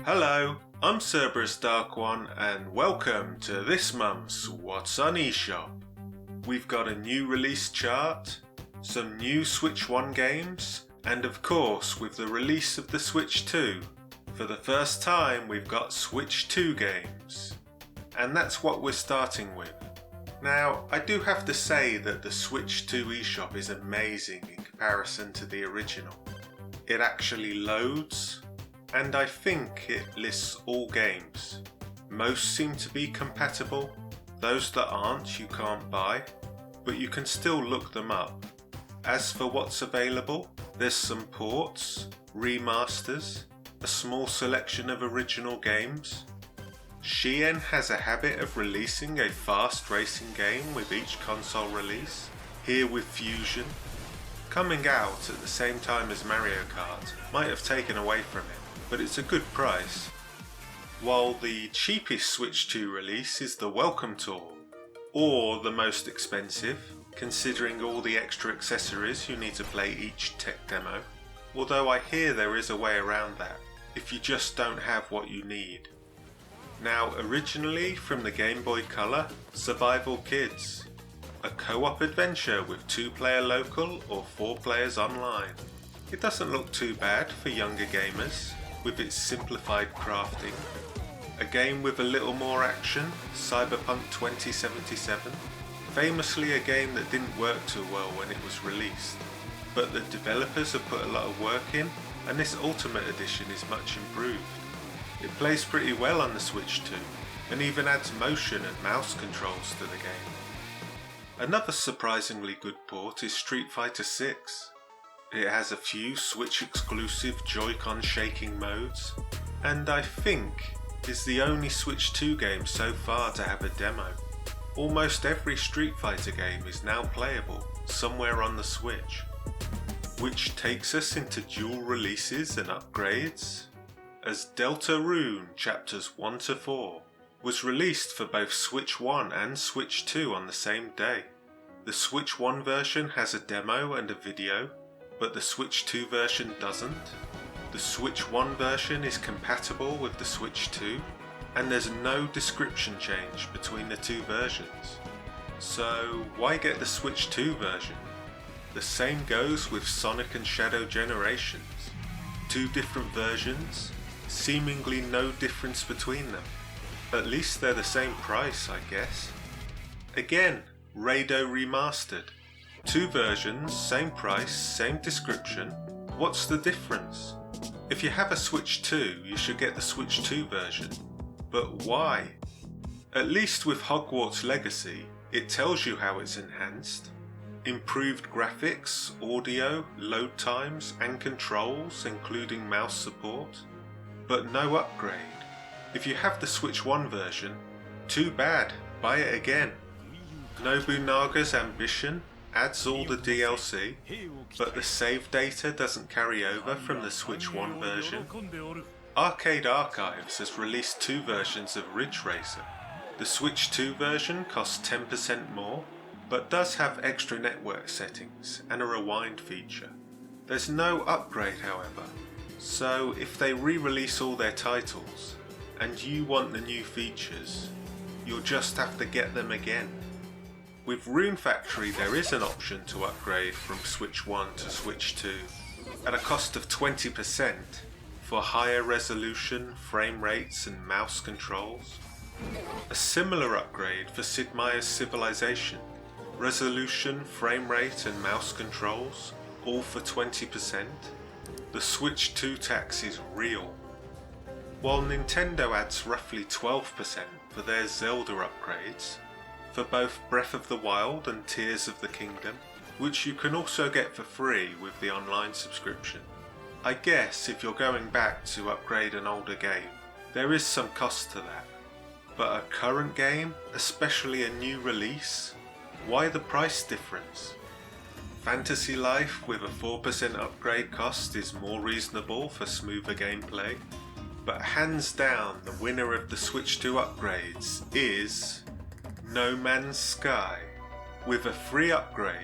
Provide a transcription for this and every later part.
Hello, I'm Cerberus Dark One and welcome to this month's What's on eShop. We've got a new release chart, some new Switch 1 games, and of course with the release of the Switch 2, for the first time we've got Switch 2 games. And that's what we're starting with. Now, I do have to say that the Switch 2 eShop is amazing in comparison to the original. It actually loads, and I think it lists all games. Most seem to be compatible, those that aren't you can't buy, but you can still look them up. As for what's available, there's some ports, remasters, a small selection of original games. Shien has a habit of releasing a fast racing game with each console release, here with Fusion. Coming out at the same time as Mario Kart might have taken away from it, but it's a good price. While the cheapest Switch 2 release is the Welcome Tour, or the most expensive, considering all the extra accessories you need to play each tech demo, although I hear there is a way around that, if you just don't have what you need. Now, originally from the Game Boy Color, Survival Kids, a co-op adventure with 2-player local or 4 players online. It doesn't look too bad for younger gamers, with its simplified crafting. A game with a little more action, Cyberpunk 2077, famously a game that didn't work too well when it was released, but the developers have put a lot of work in, and this Ultimate Edition is much improved. It plays pretty well on the Switch 2, and even adds motion and mouse controls to the game. Another surprisingly good port is Street Fighter 6. It has a few Switch exclusive Joy-Con shaking modes, and I think is the only Switch 2 game so far to have a demo. Almost every Street Fighter game is now playable somewhere on the Switch, which takes us into dual releases and upgrades, as Deltarune Chapters 1 to 4 was released for both Switch 1 and Switch 2 on the same day. The Switch 1 version has a demo and a video, but the Switch 2 version doesn't. The Switch 1 version is compatible with the Switch 2, and there's no description change between the two versions. So why get the Switch 2 version? The same goes with Sonic and Shadow Generations. Two different versions, seemingly no difference between them. At least they're the same price, I guess. Again, Rado Remastered. Two versions, same price, same description. What's the difference? If you have a Switch 2, you should get the Switch 2 version. But why? At least with Hogwarts Legacy, it tells you how it's enhanced. Improved graphics, audio, load times and controls, including mouse support. But no upgrade. If you have the Switch 1 version, too bad, buy it again. Nobunaga's Ambition adds all the DLC, but the save data doesn't carry over from the Switch 1 version. Arcade Archives has released two versions of Ridge Racer. The Switch 2 version costs 10% more, but does have extra network settings and a rewind feature. There's no upgrade, however, so if they re-release all their titles, and you want the new features, you'll just have to get them again. With Rune Factory there is an option to upgrade from Switch 1 to Switch 2 at a cost of 20% for higher resolution, frame rates and mouse controls. A similar upgrade for Sid Meier's Civilization, resolution, frame rate and mouse controls, all for 20%. The Switch 2 tax is real. While Nintendo adds roughly 12% for their Zelda upgrades, for both Breath of the Wild and Tears of the Kingdom, which you can also get for free with the online subscription. I guess if you're going back to upgrade an older game, there is some cost to that. But a current game, especially a new release, why the price difference? Fantasy Life with a 4% upgrade cost is more reasonable for smoother gameplay, but hands down the winner of the Switch 2 upgrades is No Man's Sky, with a free upgrade.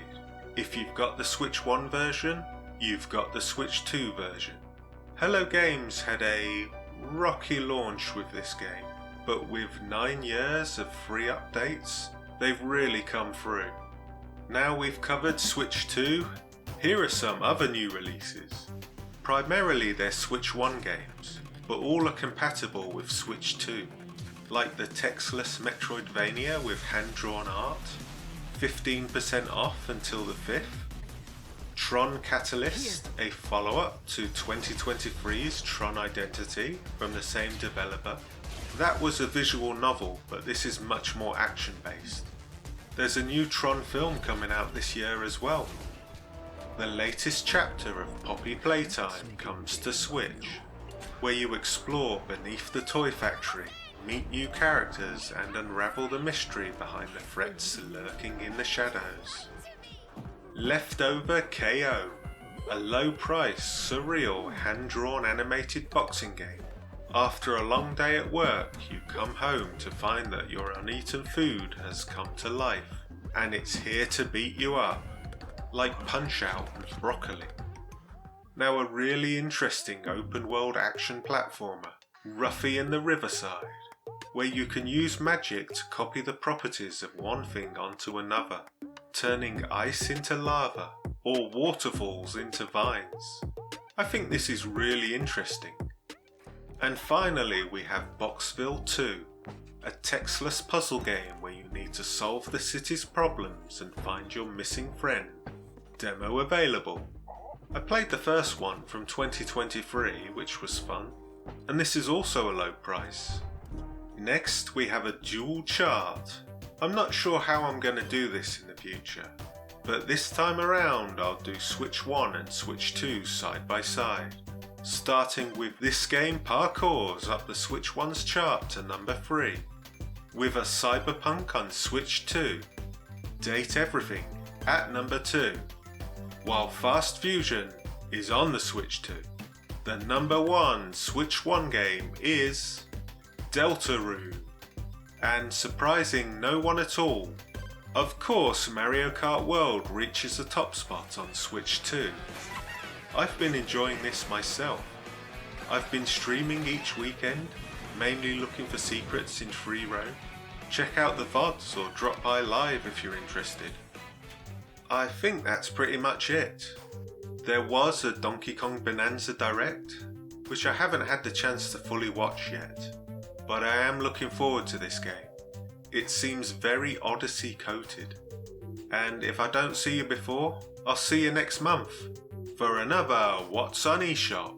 If you've got the Switch 1 version, you've got the Switch 2 version. Hello Games had a rocky launch with this game, but with 9 years of free updates, they've really come through. Now we've covered Switch 2, here are some other new releases. Primarily they're Switch 1 games, but all are compatible with Switch 2, like the textless Metroidvania with hand-drawn art, 15% off until the 5th, Tron Catalyst, a follow-up to 2023's Tron Identity from the same developer. That was a visual novel, but this is much more action-based. There's a new Tron film coming out this year as well. The latest chapter of Poppy Playtime comes to Switch, where you explore beneath the toy factory, meet new characters and unravel the mystery behind the threats lurking in the shadows. Leftover KO, a low-price, surreal, hand-drawn animated boxing game. After a long day at work, you come home to find that your uneaten food has come to life, and it's here to beat you up, like Punch-Out and Broccoli. Now a really interesting open-world action platformer, Ruffy and the Riverside, where you can use magic to copy the properties of one thing onto another, turning ice into lava or waterfalls into vines. I think this is really interesting. And finally we have Boxville 2, a textless puzzle game where you need to solve the city's problems and find your missing friend. Demo available. I played the first one from 2023, which was fun, and this is also a low price. Next we have a dual chart. I'm not sure how I'm going to do this in the future, but this time around I'll do Switch 1 and Switch 2 side by side, starting with this game Parkours up the Switch 1's chart to number 3, with a Cyberpunk on Switch 2, Date Everything at number 2, while Fast Fusion is on the Switch 2. The number 1 Switch 1 game is Deltarune. And surprising no one at all, of course Mario Kart World reaches the top spot on Switch 2. I've been enjoying this myself. I've been streaming each weekend, mainly looking for secrets in free roam. Check out the VODs or drop by live if you're interested. I think that's pretty much it. There was a Donkey Kong Bonanza Direct, which I haven't had the chance to fully watch yet. But I am looking forward to this game. It seems very Odyssey coated. And if I don't see you before, I'll see you next month for another What's on eShop.